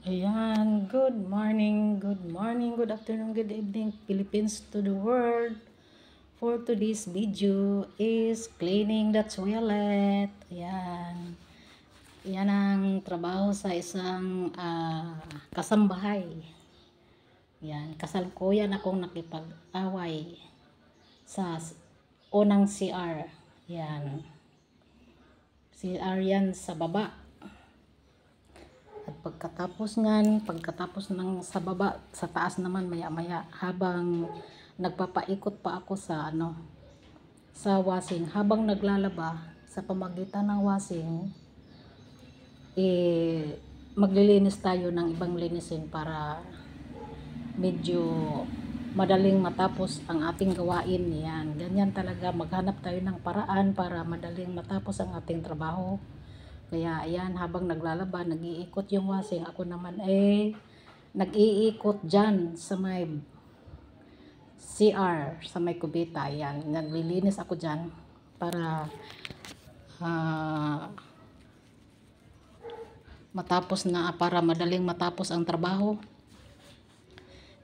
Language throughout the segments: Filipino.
Ayan, good morning, good afternoon, good evening, Philippines to the world. For today's video is cleaning the toilet. Ayan, yan ang trabaho sa isang kasambahay. Ayan, kasalukuyan akong nakipag-away sa unang CR. Ayan, CR yan sa baba. At pagkatapos ng sa baba, sa taas naman maya-maya habang nagpapaikot pa ako sa washing, habang naglalaba sa pamagitan ng washing, maglilinis tayo ng ibang linisin para medyo madaling matapos ang ating gawain. Yan, ganyan talaga, maghanap tayo ng paraan para madaling matapos ang ating trabaho. Kaya ayan, habang naglalaba, nag-iikot yung washing. Ako naman nag-iikot dyan sa may CR, sa may kubita. Ayan, naglilinis ako dyan para ah, para madaling matapos ang trabaho.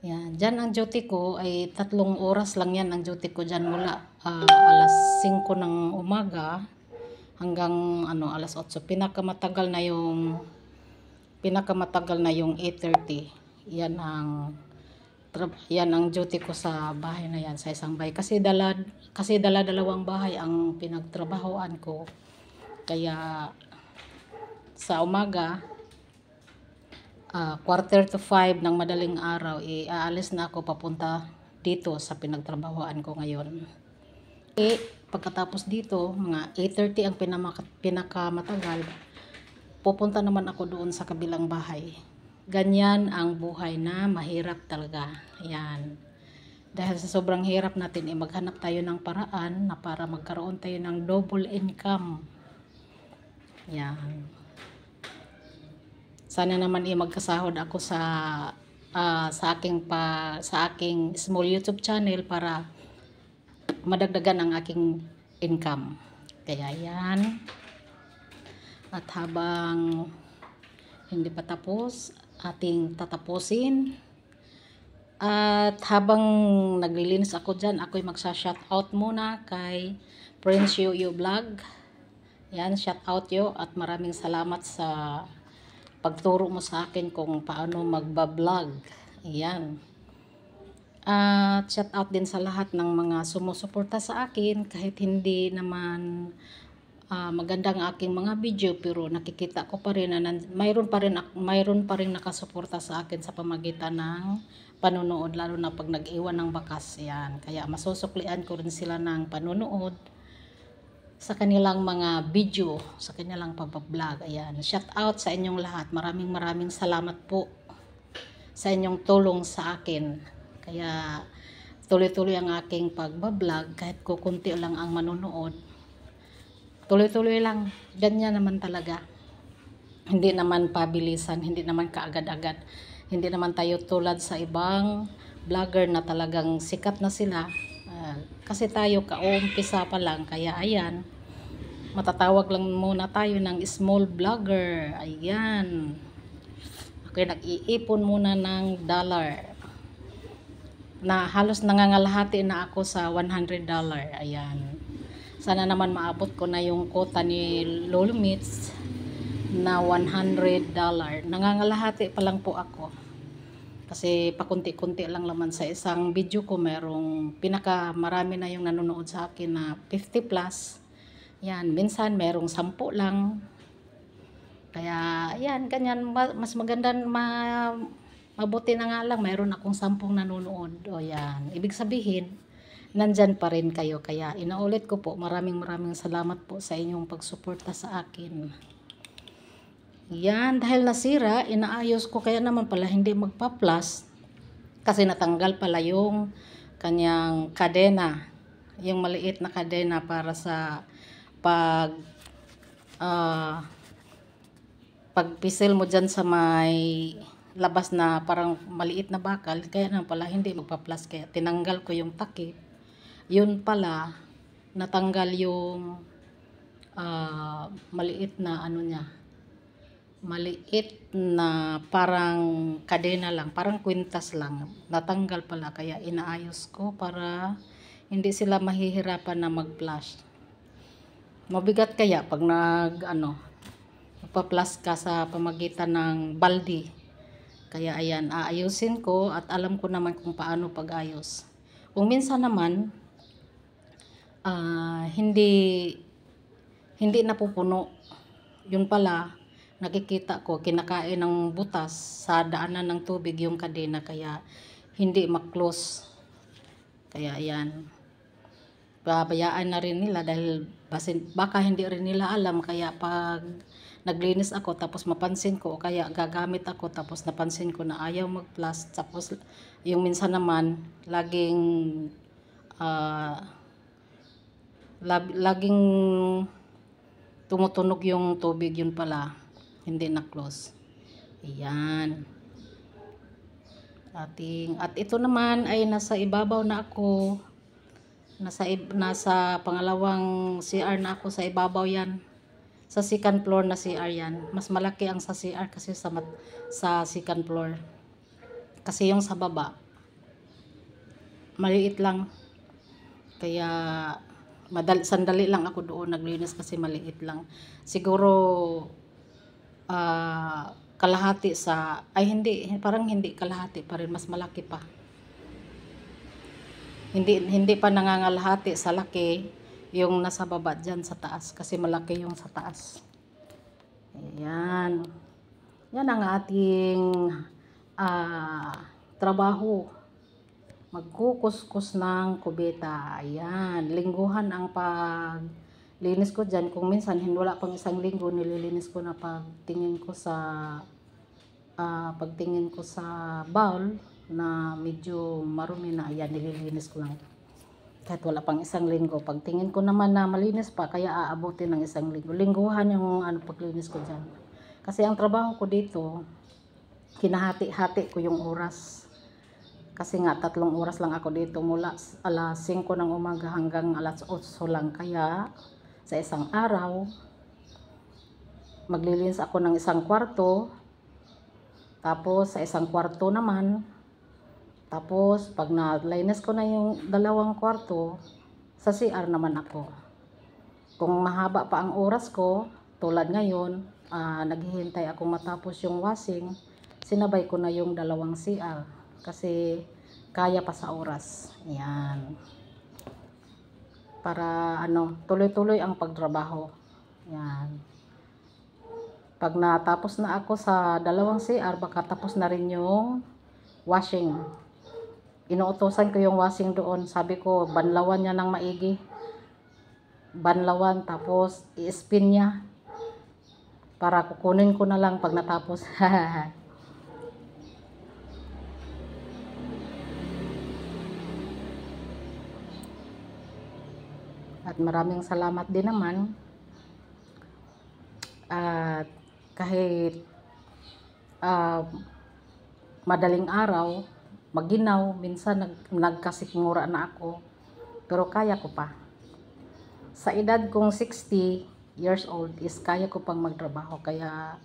Yan, dyan ang duty ko ay 3 oras lang yan ang duty ko dyan mula alas 5 ng umaga hanggang alas 8. Pinakamatagal na yung 8:30. Yan ang duty ko sa bahay na yan, sa isang bahay. Kasi dalawang bahay ang pinagtrabahoan ko. Kaya sa umaga, 4:45 ng madaling araw, aalis na ako papunta dito sa pinagtrabahoan ko ngayon. Pagkatapos dito, mga 8:30 ang pinakamatagal, pupunta naman ako doon sa kabilang bahay. Ganyan ang buhay na mahirap talaga. Yan. Dahil sa sobrang hirap natin, maghanap tayo ng paraan na para magkaroon tayo ng double income. Yan. Sana naman magkasahod ako sa aking small YouTube channel para madagdagan ang aking income. Kaya yan. At habang hindi pa tapos, ating tatapusin. At habang naglilinis ako dyan, ako'y magsa-shoutout muna kay Prince Yoyo Vlog. Yan, shoutout yo at maraming salamat sa pagturo mo sa akin kung paano magbablog. Yan. At shoutout din sa lahat ng mga sumusuporta sa akin kahit hindi naman maganda ang aking mga video, pero nakikita ko pa rin na mayroon pa rin nakasuporta sa akin sa pamagitan ng panonood, lalo na pag nag-iwan ng bakas. Yan, kaya masusuklian ko rin sila ng panonood sa kanilang mga video, sa kanilang pagbablog. Ayan, shout out sa inyong lahat. Maraming salamat po sa inyong tulong sa akin. Kaya tuloy-tuloy ang aking pagbablog kahit kukunti lang ang manonood. Tuloy-tuloy lang. Ganyan naman talaga. Hindi naman pabilisan, hindi naman kaagad-agad. Hindi naman tayo tulad sa ibang vlogger na talagang sikat na sila. Kasi tayo kaumpisa pa lang. Kaya ayan, matatawag lang muna tayo ng small vlogger. Ayan. Okay, nag-iipon muna ng dollar. Na halos nangangalahati na ako sa $100. Ayan. Sana naman maabot ko na yung quota ni Lolo Mitz na $100. Nangangalahati pa lang po ako. Kasi pakunti-kunti lang naman sa isang video ko, marami na yung nanonood sa akin na 50 plus. Yan, minsan merong 10 lang. Kaya, yan, ganyan, mas maganda, mabuti na nga lang, mayroon akong 10 nanonood. O yan, ibig sabihin, nandyan pa rin kayo. Kaya, inaulit ko po, maraming salamat po sa inyong pagsuporta sa akin. Yan, dahil nasira, inaayos ko, kaya naman pala hindi magpa-plus. Kasi natanggal pala yung kanyang kadena. Yung maliit na kadena para sa pagpisil mo dyan sa may labas na parang maliit na bakal. Kaya naman pala hindi magpa-plus. Kaya tinanggal ko yung takip. Yun pala, natanggal yung maliit na maliit na parang kadena lang, parang kwintas lang. Natanggal pala kaya inaayos ko para hindi sila mahihirapan na mag-flush. Mabigat kaya pag nagpa-flush ka sa pamagitan ng balde. Kaya ayan, aayusin ko at alam ko naman kung paano pag-ayos. Kung minsan naman hindi napupuno. Yun pala, nakikita ko kinakain ng butas sa daanan ng tubig yung kadena kaya hindi ma-close. Kaya ayan, pabayaan na rin nila dahil baka hindi rin nila alam. Kaya pag naglinis ako tapos mapansin ko o kaya gagamit ako tapos napansin ko na ayaw mag-flush, tapos yung minsan naman laging tumutunog yung tubig, yun pala hindi na close. Ayan. At ito naman ay nasa ibabaw na ako. Nasa pangalawang CR na ako, sa ibabaw yan. Sa second floor na CR yan. Mas malaki ang sa CR kasi sa second floor. Kasi yung sa baba, maliit lang. Kaya sandali lang ako doon naglinis kasi maliit lang. Siguro kalahati parang hindi kalahati pa rin, mas malaki pa. Hindi pa nangangalahati sa laki yung nasa baba dyan sa taas kasi malaki yung sa taas. Ayan. Yan ang ating trabaho. Magkukuskus ng kubeta. Ayan. Lingguhan ang paglinis ko dyan. Kung minsan wala pang isang linggo, nililinis ko na pagtingin ko sa bowl na medyo marumi na. Ayan, nililinis ko lang. Kahit wala pang isang linggo. Pagtingin ko naman na malinis pa, kaya aabutin ng isang linggo. Lingguhan yung paglinis ko dyan. Kasi ang trabaho ko dito, kinahati-hati ko yung oras. Kasi nga 3 oras lang ako dito, mula alas 5 ng umaga hanggang alas 8 lang. Kaya sa isang araw, maglilinis ako ng isang kwarto. Tapos sa isang kwarto naman, tapos pag nalinis ko na yung 2 kwarto, sa CR naman ako. Kung mahaba pa ang oras ko, tulad ngayon, naghihintay ako matapos yung washing, sinabay ko na yung 2 CR. Kasi kaya pa sa oras. Ayan. Para tuloy-tuloy ang pagtrabaho. Ayan. Pag natapos na ako sa 2 CR, baka tapos na rin yung washing. Inuutosan ko yung washing doon. Sabi ko, banlawan niya ng maigi. Banlawan, tapos i-spin niya. Para kukunin ko na lang pag natapos. At maraming salamat din naman. At kahit madaling araw, maginaw, minsan nagkasikmura na ako. Pero kaya ko pa. Sa edad kong 60 years old is kaya ko pang magtrabaho. Kaya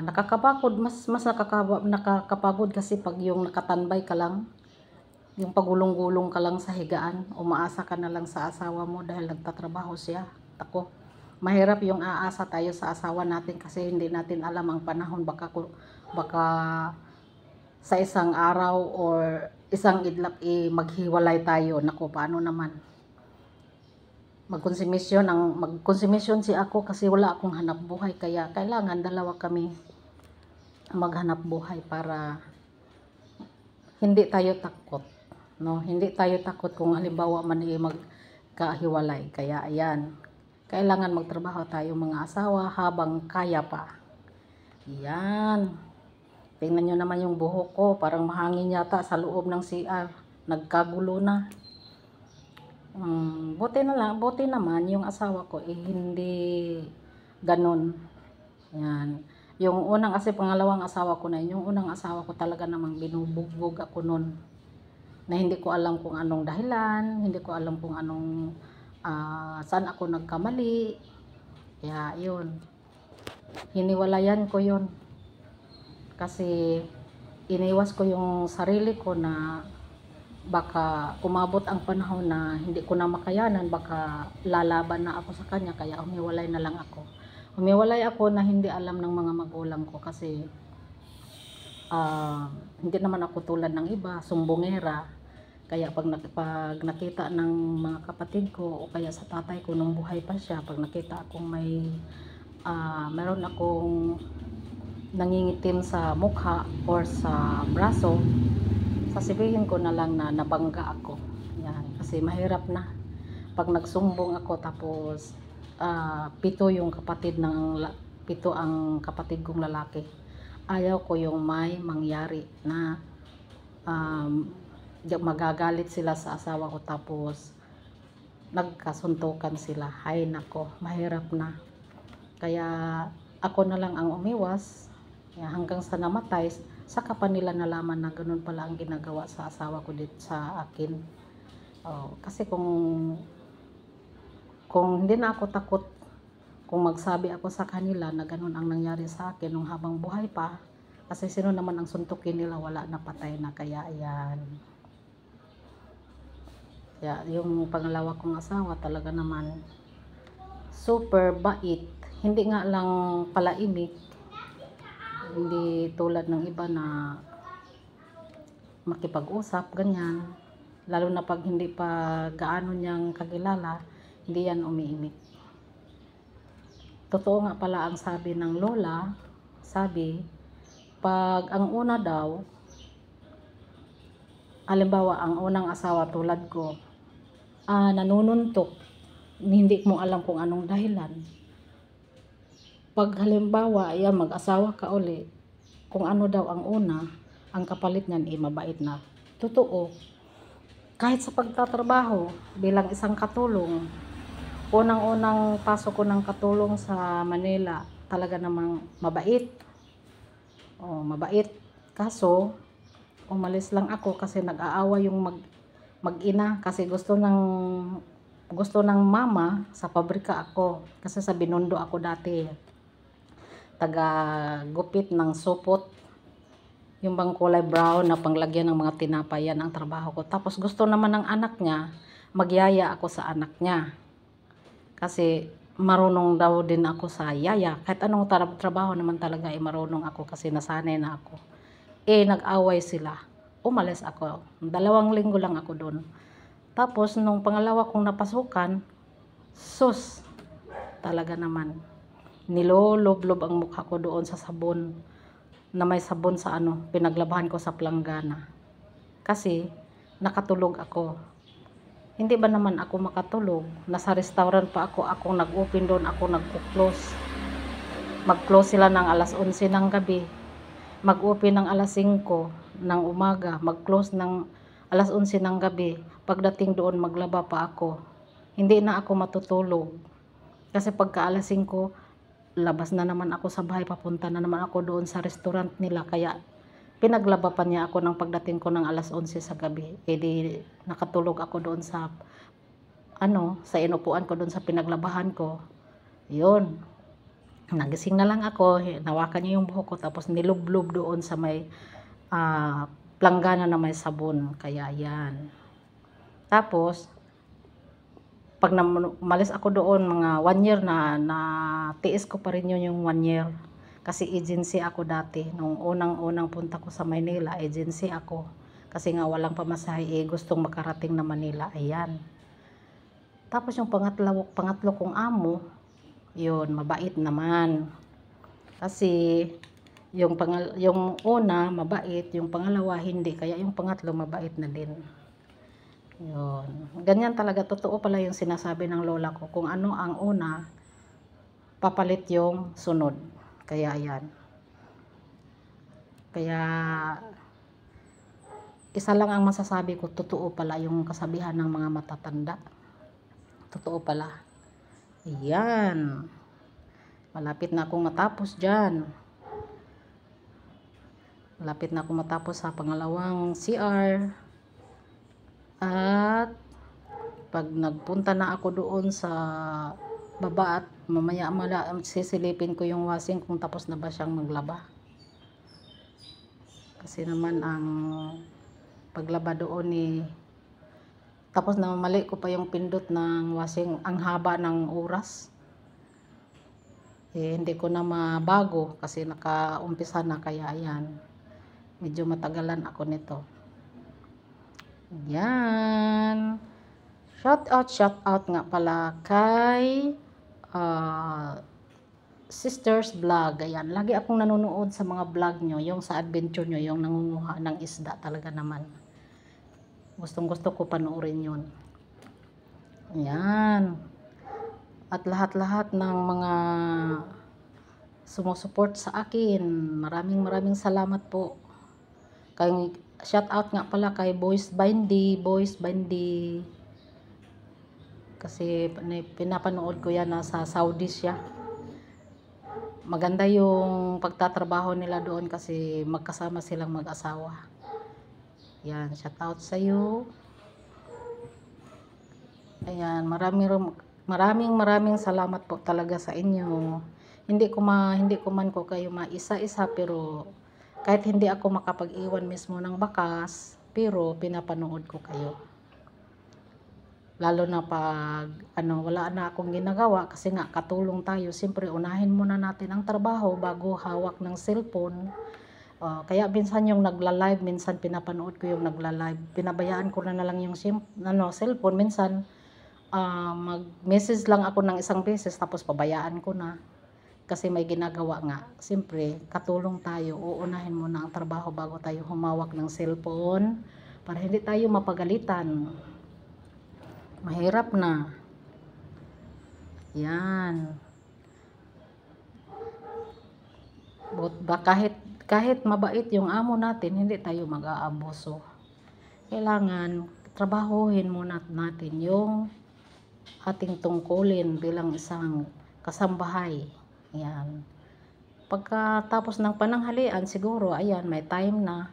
nakakapagod, mas nakakapagod kasi pag yung nakatanbay ka lang, yung pagulong-gulong ka lang sa higaan, umaasa ka na lang sa asawa mo dahil nagtatrabaho siya. Ako, mahirap yung aasa tayo sa asawa natin kasi hindi natin alam ang panahon. Baka sa isang araw or isang idlap maghiwalay tayo. Naku, paano naman? Magkonsumisyon si ako kasi wala akong hanap buhay. Kaya kailangan 2 kami maghanap buhay para hindi tayo takot. No, hindi tayo takot kung halimbawa man magkahiwalay. Kaya ayan, kailangan magtrabaho tayo mga asawa habang kaya pa. Ayan. Tingnan nyo naman yung buhok ko, parang mahangin yata sa loob ng CR. Nagkagulo na. Buti naman yung asawa ko hindi ganun. Ayan. Yung unang pangalawang asawa ko na yun, yung unang asawa ko talaga namang binubugbog ako nun. Na hindi ko alam kung anong dahilan, hindi ko alam kung saan ako nagkamali. Kaya yun. hiniwalayan ko yun. Kasi iniwas ko yung sarili ko na baka umabot ang panahon na hindi ko na makayanan, baka lalaban na ako sa kanya, kaya humiwalay na lang ako. Humiwalay ako na hindi alam ng mga magulang ko kasi hindi naman ako tulad ng iba, sumbongera. Kaya pag nakita ng mga kapatid ko o kaya sa tatay ko nung buhay pa siya, pag nakita akong meron akong nangingitim sa mukha or sa braso, sasabihin ko na lang na nabangga ako. Yan, kasi mahirap na pag nagsumbong ako tapos pito ang kapatid kong lalaki. Ayaw ko yung may mangyari na magagalit sila sa asawa ko tapos nagkasuntukan sila. Hay nako, mahirap na. Kaya ako na lang ang umiwas. Hanggang sa namatay, saka pa nila nalaman na ganun pala ang ginagawa sa asawa ko dito sa akin. Kasi kung hindi na ako takot, kung magsabi ako sa kanila na ganun ang nangyari sa akin nung habang buhay pa, kasi sino naman ang suntukin nila, wala na, patay na. Kaya ayan. Kaya yung pangalawa kong asawa talaga naman super bait. Hindi nga lang palaimik, hindi tulad ng iba na makipag-usap, ganyan. Lalo na pag hindi pa gaano niyang kakilala, hindi yan umiimik. Totoo nga pala ang sabi ng lola, pag ang una daw, halimbawa ang unang asawa tulad ko, nanununtok, hindi mo alam kung anong dahilan. Pag halimbawa, mag-asawa ka uli, kung ano daw ang una, ang kapalit niyan mabait na. Totoo. Kahit sa pagtatrabaho, bilang isang katulong, unang-unang pasok ko ng katulong sa Manila, talaga namang mabait. Mabait. Kaso, umalis lang ako kasi nag-aawa yung mag-ina kasi gusto ng mama sa pabrika ako. Kasi sa Binondo ako dati. Taga-gupit ng supot, yung bang kulay brown na panglagyan ng mga tinapay, yan ang trabaho ko. Tapos gusto naman ng anak niya, magyaya ako sa anak niya. Kasi marunong daw din ako sa yaya. Kahit anong trabaho naman talaga marunong ako kasi nasanay na ako. Nag-away sila. Umalis ako. 2 linggo lang ako doon. Tapos nung pangalawa kong napasukan, sus, talaga naman niloloblob ang mukha ko doon sa sabon, na may sabon sa pinaglabahan ko sa planggana. Kasi nakatulog ako. Hindi ba naman ako makatulog? Nasa restaurant pa akong nag-open doon, ako nag-close. Mag-close sila ng alas 11 ng gabi. Mag-open ng alas 5 ng umaga. Mag-close ng alas 11 ng gabi. Pagdating doon, maglaba pa ako. Hindi na ako matutulog. Kasi pagka alas 5, labas na naman ako sa bahay, papunta na naman ako doon sa restaurant nila. Kaya pinaglaba pa niya ako ng pagdating ko ng alas 11 sa gabi. Di nakatulog ako doon sa inupuan ko doon sa pinaglabahan ko. Yun, nagising na lang ako, nawakan niya yung buhok ko, tapos nilublob doon sa may planggana na may sabon. Kaya yan. Tapos pag umalis ako doon, mga 1 year na tiis ko pa rin yun yung 1 year. Kasi agency ako dati. Nung unang punta ko sa Manila, agency ako. Kasi nga walang pamasahe, gustong makarating na Manila. Ayan. Tapos yung pangatlo kong amo, yun, mabait naman. Kasi yung una, mabait. Yung pangalawa, hindi. Kaya yung pangatlo, mabait na din. Yun. Ganyan talaga, totoo pala yung sinasabi ng lola ko. Kung ano ang una, papalit yung sunod. Kaya yan. Kaya isa lang ang masasabi ko, totoo pala yung kasabihan ng mga matatanda. Totoo pala. Ayan. Malapit na akong matapos dyan. Malapit na akong matapos sa pangalawang CR. At pag nagpunta na ako doon sa baba at mamaya sisilipin ko yung washing kung tapos na ba siyang maglaba. Kasi naman ang paglaba doon tapos na mali ko pa yung pindot ng washing, ang haba ng oras. Hindi ko na mabago kasi nakaumpisa na, kaya ayan. Medyo matagalan ako nito. Yan. Shout out nga pala kay Sisters Vlog. Ayan, lagi akong nanonood sa mga vlog nyo, yung sa adventure nyo, yung nangunguha ng isda talaga naman. Gustong gusto ko panoorin yun. Ayan. At lahat-lahat ng mga sumusuport sa akin, maraming salamat po. Shout out nga pala kay Boys Bindy. Kasi pinapanood ko yan, nasa Saudi siya. Maganda yung pagtatrabaho nila doon kasi magkasama silang mag-asawa. Yan, shout out sa iyo. Ayan, maraming salamat po talaga sa inyo. Hindi ko man ko kayo maisa-isa, pero kahit hindi ako makapag-iwan mismo ng bakas, pero pinapanood ko kayo. Lalo na pag wala na akong ginagawa, kasi nga katulong tayo, siyempre unahin muna natin ang trabaho bago hawak ng cellphone. Kaya minsan yung nagla-live, minsan pinapanood ko yung nagla-live. Pinabayaan ko na lang yung cellphone. Minsan mag-message lang ako ng isang beses tapos pabayaan ko na. Kasi may ginagawa nga. Siyempre, katulong tayo. Uunahin muna ang trabaho bago tayo humawak ng cellphone para hindi tayo mapagalitan. Mahirap na. Yan. Kahit mabait yung amo natin, hindi tayo mag-aabuso. Kailangan trabahuhin muna natin yung ating tungkulin bilang isang kasambahay. Yan. Pagkatapos ng pananghalian, siguro, ayan, may time na.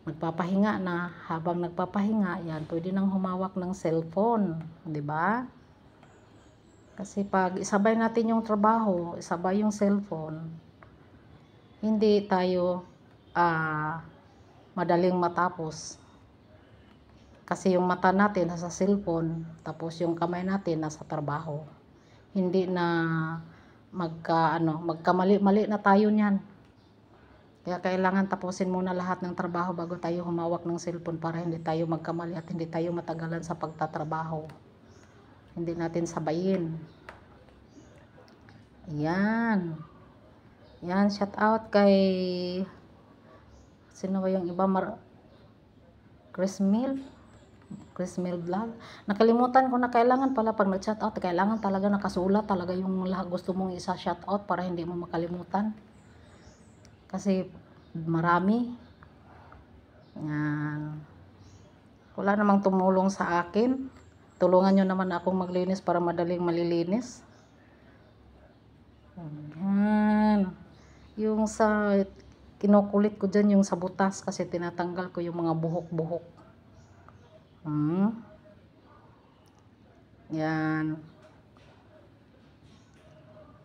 Magpapahinga na. Habang nagpapahinga, yan, pwede nang humawak ng cellphone. 'Di ba? Kasi pag isabay natin yung trabaho, isabay yung cellphone, hindi tayo madaling matapos. Kasi yung mata natin nasa cellphone, tapos yung kamay natin nasa trabaho. Hindi na magkamali-mali na tayo niyan. Kaya kailangan tapusin muna lahat ng trabaho bago tayo humawak ng cellphone para hindi tayo magkamali at hindi tayo matagalan sa pagtatrabaho. Hindi natin sabayin. Ayan. Yan, shout out kay sino ba yung iba? Chris Mill Vlog. Nakalimutan ko na, kailangan pala pag nag-shout out, kailangan talaga nakasulat talaga yung lahat gusto mong isa-shout out para hindi mo makalimutan. Kasi marami. Yan. Wala namang tumulong sa akin. Tulungan nyo naman akong maglinis para madaling malilinis. Yan. Yung sa kinukulit ko dyan yung sa butas kasi tinatanggal ko yung mga buhok-buhok. Yan.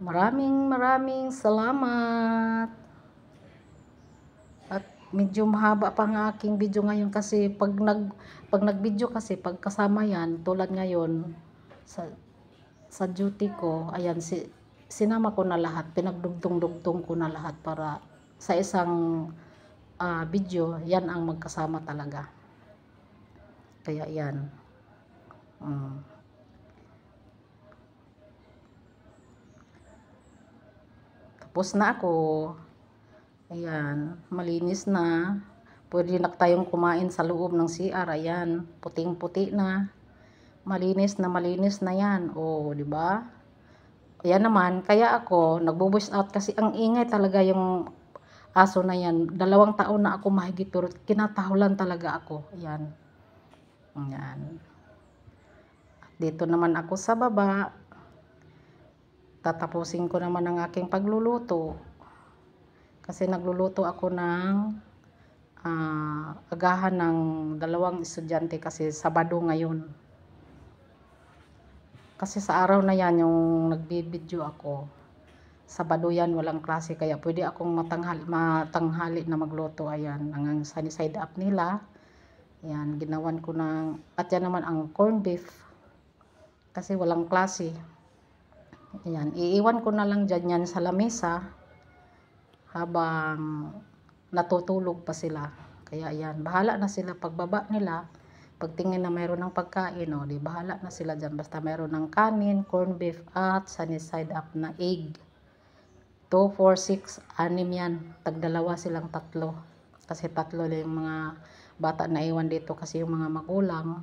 Maraming salamat. At medyo mahaba pa ang aking video ngayon kasi pag nag-video kasi pag kasama yan, tulad ngayon sa duty ko, ayan, sinama ko na lahat, pinagdugtong-dugtong ko na lahat para sa isang video, yan ang magkasama talaga. Kaya yan. Tapos na ako. Ayan, malinis na. Pwede na tayong kumain sa loob ng CR. Ayan, puting-puti na. Malinis na yan. Oh, di ba? Ayan naman, kaya ako nagbo-voice out kasi ang ingay talaga yung aso na yan. 2 taon na ako mahigit pero kinatahulan talaga ako. Ayan. Ayan. Dito naman ako sa baba. Tatapusin ko naman ang aking pagluluto. Kasi nagluluto ako ng agahan ng 2 estudyante kasi Sabado ngayon. Kasi sa araw na yan, yung nagbibideo ako, Sabado yan, walang klase, kaya pwede akong matanghali na magluto. Ayan, ang sunny side up nila. Ayan, ginawan ko ng, at yan naman ang corned beef. Kasi walang klase. Ayan, iiwan ko na lang dyan yan sa lamesa habang natutulog pa sila. Kaya ayan, bahala na sila pagbaba nila. Pagtingin na mayroon ng pagkain, o, di bahala na sila dyan. Basta mayroon ng kanin, corned beef, at sunny side up na egg. 2, 4, 6, 6 yan. Tagdalawa silang tatlo. Kasi tatlo lang yung mga bata na iwan dito kasi yung mga magulang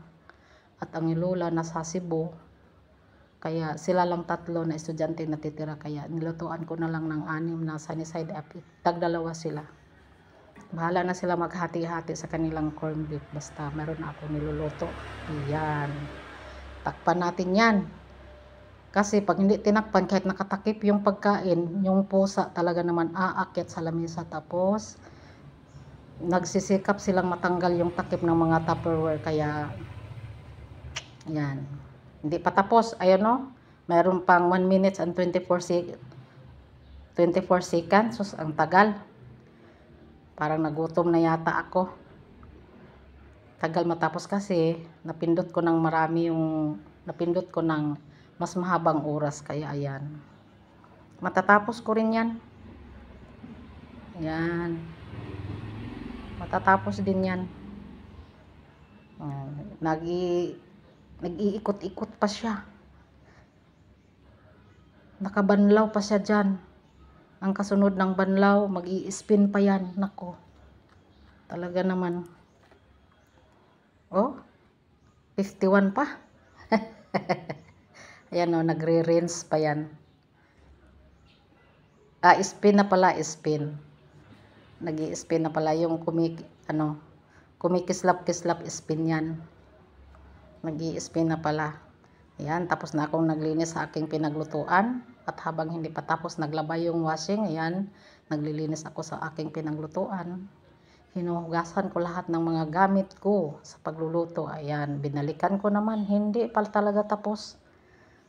at ang lola nasa Cebu. Kaya sila lang tatlo na estudyante natitira. Kaya nilutuan ko na lang ng 6 na sunny side up. Tagdalawa sila. Bahala na sila maghati-hati sa kanilang corned beef. Basta meron na ako niluluto. Ayan. Takpan natin yan. Kasi pag hindi tinakpan, kahit nakatakip yung pagkain, yung pusa talaga naman aakyat sa lamesa. Tapos, nagsisikap silang matanggal yung takip ng mga Tupperware. Kaya, yan. Hindi pa tapos. Ayun o. Mayroon pang 1 minutes and 24 seconds. Sus, ang tagal. Parang nagutom na yata ako. Tagal matapos kasi, napindot ko ng marami yung, napindot ko ng mas mahabang oras, kaya ayan. Matatapos ko rin yan. Ayan. Matatapos din yan. Nag-iikot-ikot pa siya. Nakabanlaw pa siya dyan. Ang kasunod ng banlaw, mag-i-spin pa yan. Nako. Talaga naman. Oh, 51 pa. Ayan o, nagre-rinse pa yan. Spin na pala, spin. Nag-i-spin na pala yung kumikislap-kislap, spin yan. Nag-i-spin na pala. Ayan, tapos na akong naglinis sa aking pinaglutuan. At habang hindi pa tapos naglaba yung washing, ayan, naglilinis ako sa aking pinaglutuan. Hinuhugasan ko lahat ng mga gamit ko sa pagluluto. Ayan, binalikan ko naman. Hindi pa talaga tapos.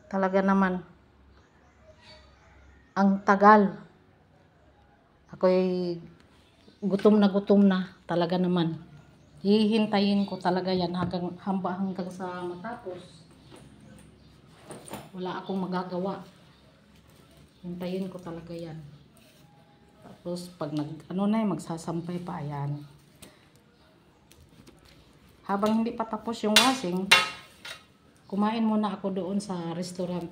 Talaga naman. Ang tagal. Ako'y gutom na. Talaga naman. Hihintayin ko talaga yan hanggang sa matapos. Wala akong magagawa. Hintayin ko talaga yan. Tapos pag magsasampay pa, ayan. Habang hindi pa tapos yung washing, kumain muna ako doon sa restaurant.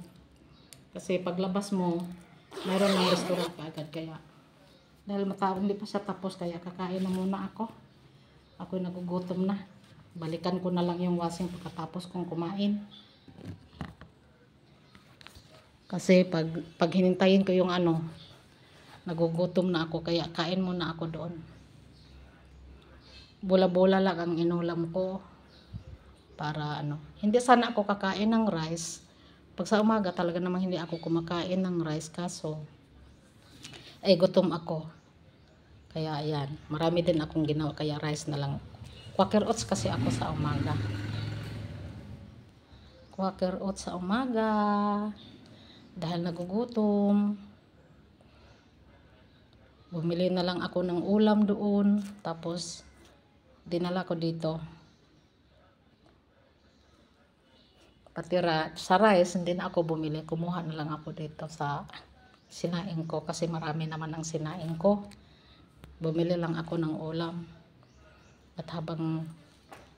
Kasi paglabas mo, mayroon ng restaurant kaagad. Kaya, dahil hindi pa siya tapos, kaya kakain na muna ako. Ako'y nagugutom na. Balikan ko na lang yung washing pagkatapos kong kumain. Kasi pag hinintayin ko yung nagugutom na ako, kaya kain muna ako doon. Bola-bola lang ang inulam ko. Para hindi sana ako kakain ng rice. Pag sa umaga talaga namang hindi ako kumakain ng rice, kaso gutom ako. Kaya ayan, marami din akong ginawa, kaya rice na lang. Quaker oats kasi ako sa umaga. Quaker oats sa umaga. Dahil nagugutom. Bumili na lang ako ng ulam doon. Tapos, dinala ko dito. Pati sa rice, hindi na ako bumili. Kumuha na lang ako dito sa sinaing ko. Kasi marami naman ang sinaing ko. Bumili lang ako ng ulam. At habang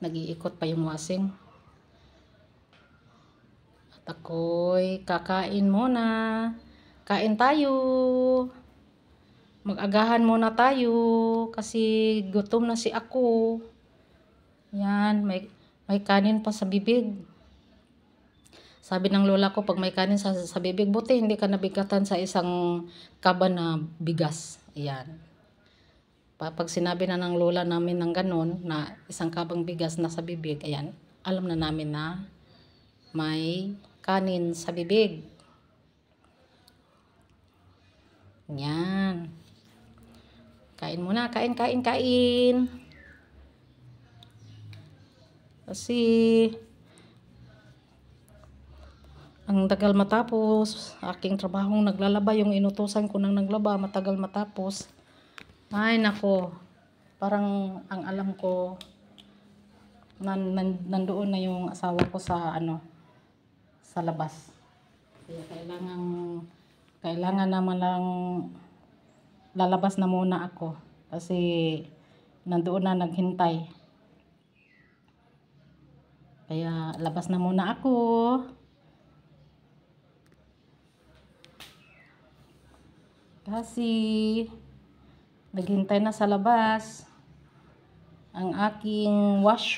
nag-iikot pa yung washing, at ako'y kakain muna. Kain tayo. Mag-agahan muna tayo. Kasi gutom na si ako. Yan, may kanin pa sa bibig. Sabi ng lola ko, pag may kanin sa bibig, buti hindi ka nabigatan sa isang kaba na bigas. Ayan. Pag sinabi na ng lola namin ng ganun, na isang kabang bigas na sa bibig, ayan, alam na namin na may kanin sa bibig. Yan. Kain muna, kain. Kasi Ang tagal matapos, aking trabahong naglalaba, yung inutusan ko nang naglaba, matagal matapos. Ay nako, parang ang alam ko, nandoon na yung asawa ko sa sa labas. Kaya kailangan naman lang lalabas na muna ako kasi nandoon na naghintay. Kaya labas na muna ako. Kasi naghintay na sa labas ang aking wash.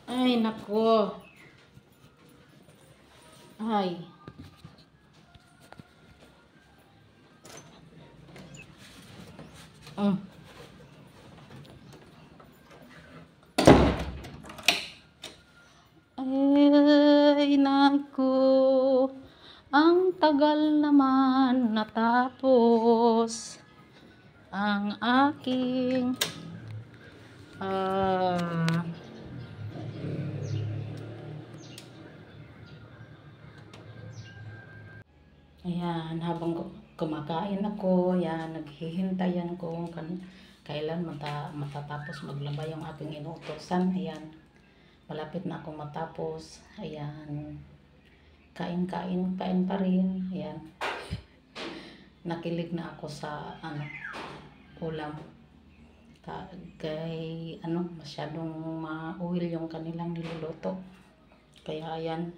Ay nako. Ay. Ay nako. Ang tagal naman natapos ang aking ayan, habang kumakain ako, yan, naghihintayan ko kailan matatapos maglaba yung aking inuutosan. Ayan, malapit na akong matapos. Ayan, kain pa rin. Ayan, nakilig na ako sa ulam. Kay masyadong ma-oil yung kanilang niluluto. Kaya ayan,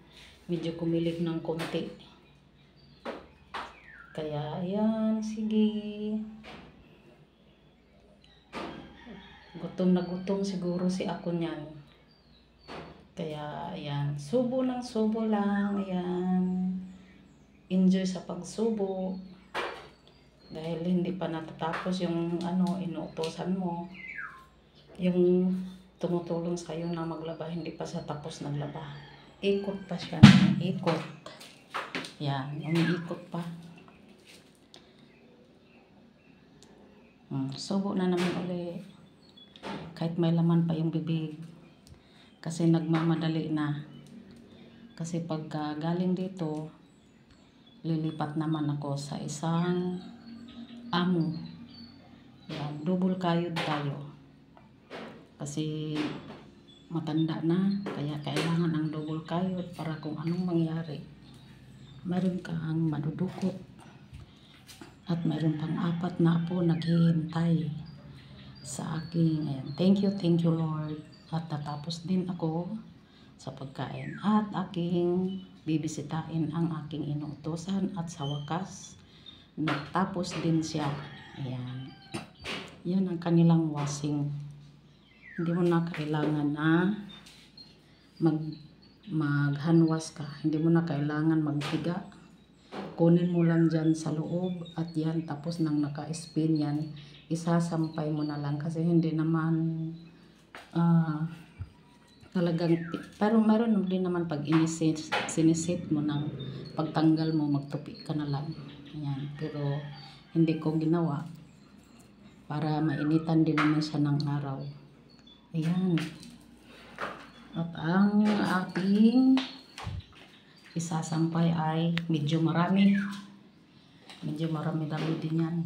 medyo kumilig ng konti. Kaya ayan, sige. Gutom na gutom siguro si ako niyan. Kaya ayan, subo lang ayan. Enjoy sa pagsubo. Dahil hindi pa natatapos yung inuutosan mo. Yung tumutulong sa'yo na maglaba, hindi pa sa tapos naglaba. Ikot pa siya, ikot. Yan, umiikot pa. Subo na naman ulit. Kahit may laman pa yung bibig. Kasi nagmamadali na. Kasi pagka galing dito, lilipat naman ako sa isang amo. Yan, double kayod tayo. Kasi matanda na, kaya kailangan ang double kayod para kung anong mangyari. Meron kang madudukot. At meron pang 4 na po naghihintay sa aking. Ayan, thank you Lord. At natapos din ako sa pagkain. At aking bibisitahin ang aking inuutosan. At sa wakas, natapos din siya. Ayan. Yan ang kanilang washing. Hindi mo na kailangan na mag-handwash ka. Hindi mo na kailangan magpiga. Kunin mo lang dyan sa loob at yan, tapos nang naka-spin yan, isasampay mo na lang kasi hindi naman talagang, pero meron din naman pag sinisit mo ng pagtanggal mo, magtupi ka na lang. Ayan, pero hindi ko ginawa para mainitan din naman siya ng araw. Ayan. At ang ating isasampay ay medyo marami din yan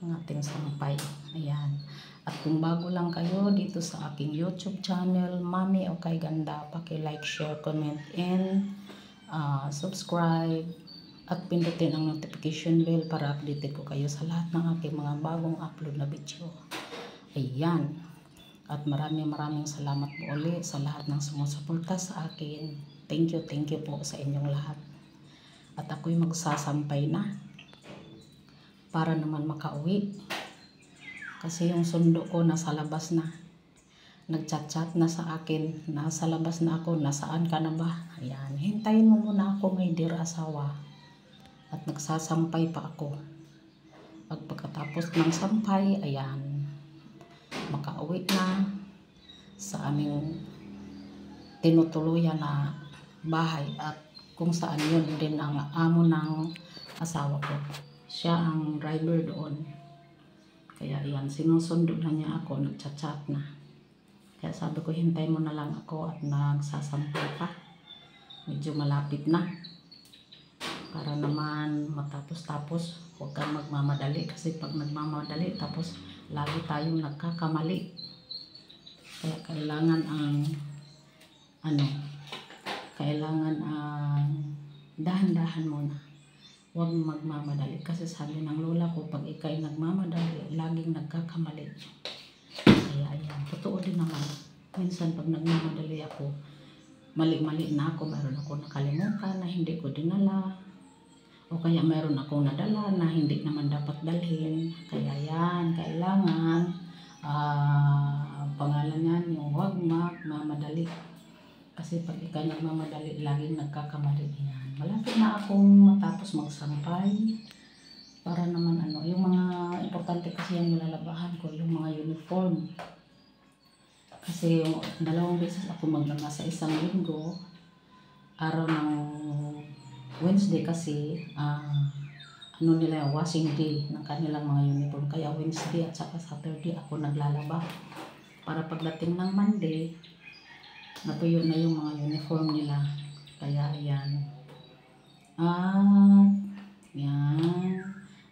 ang ating sampay. Ayan. At kung bago lang kayo dito sa aking YouTube channel, Mami Okay Ganda, paki-like, share, comment, and subscribe at pindutin ang notification bell para updated ko kayo sa lahat ng aking mga bagong upload na video. Ayan. At maraming salamat po ulit sa lahat ng sumusuporta sa akin. Thank you po sa inyong lahat. At ako'y magsasampay na para naman makauwi. Kasi yung sundo ko nasa labas na. Nagchat-chat na sa akin. Nasa labas na ako. Nasaan ka na ba? Ayan. Hintayin mo muna ako, my dear asawa. At nagsasampay pa ako. Pagkatapos ng sampay, ayan, makauwi na sa aming tinutuluyan na bahay at kung saan yun din ang amo ng asawa ko. Siya ang driver doon. Kaya yan, sinusundo na niya ako, nagchat-chat na. Kaya sabi ko, hintay mo na lang ako at nagsasampay pa. Medyo malapit na. Para naman matapos-tapos, huwag kang magmamadali. Kasi pag nagmamadali, tapos lagi tayong nagkakamali. Kaya kailangan dahan-dahan muna. Huwag magmamadali. Kasi sabi ng lola ko, pag ikay nagmamadali, laging nagkakamali. Kaya ayan, totoo din naman. Minsan pag nagmamadali ako, mali-mali na ako, mayroon ako nakalimutan na hindi ko dinala. O kaya mayroon akong nadala na hindi naman dapat dalhin. Kaya yan, kailangan, pangalan yan, yung huwag magmamadali. Kasi pag ikaw nagmamadali, laging nagkakamali yan. Malapit na akong matapos magsampay. Para naman yung mga importante kasi yung nilalabahan ko, yung mga uniform. Kasi yung 2 beses ako maglaba sa isang linggo. Araw ng Wednesday kasi, nila washing day ng kanilang mga uniform. Kaya Wednesday at saka Saturday ako naglalaba. Para pagdating ng Monday, natuyo na yung mga uniform nila. Kaya ayan. Yan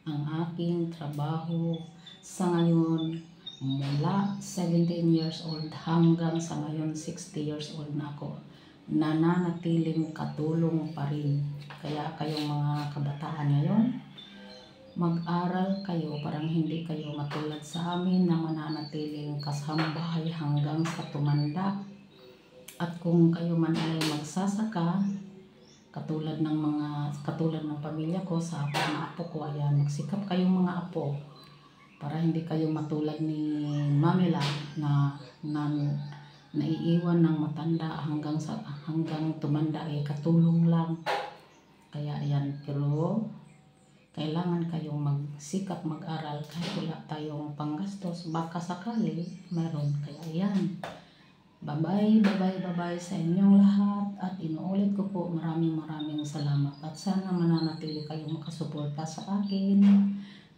ang aking trabaho sa ngayon, mula 17 years old hanggang sa ngayon 60 years old na ako, nananatiling katulong pa rin. Kaya kayong mga kabataan ngayon, mag-aral kayo, parang hindi kayo matulad sa amin na mananatiling kasambahay hanggang sa tumanda. At kung kayo man ay magsasaka, katulad ng pamilya ko, sa mga apo ko, ayan, magsikap kayong mga apo para hindi kayo matulad ni Mamila na naiiwan ng matanda hanggang tumanda ay katulong lang. Kaya ayan, pero kailangan kayong magsikap mag-aral kahit wala tayong panggastos, baka sakali meron. Kaya ayan, bye-bye sa inyong lahat at inuulit ko po, maraming salamat at sana mananatili kayong makasuporta sa akin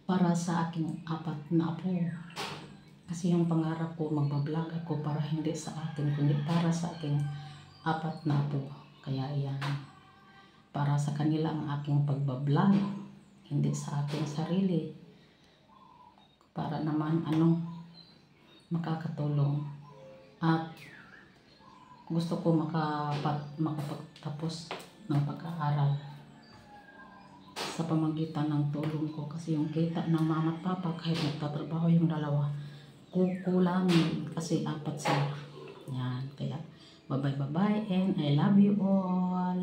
para sa aking 4 na apo. Kasi yung pangarap ko, magbablog ako para hindi sa akin kundi para sa aking 4 na apo. Kaya ayan, para sa kanila ang aking pagbablog, hindi sa aking sarili, para naman makakatulong. At gusto ko makapagtapos ng pag-aaral sa pamagitan ng tulong ko. Kasi yung kita ng mama at papa, kahit nagtatrabaho yung dalawa, kukulangin kasi 4 sila. Yan, kaya bye-bye and I love you all.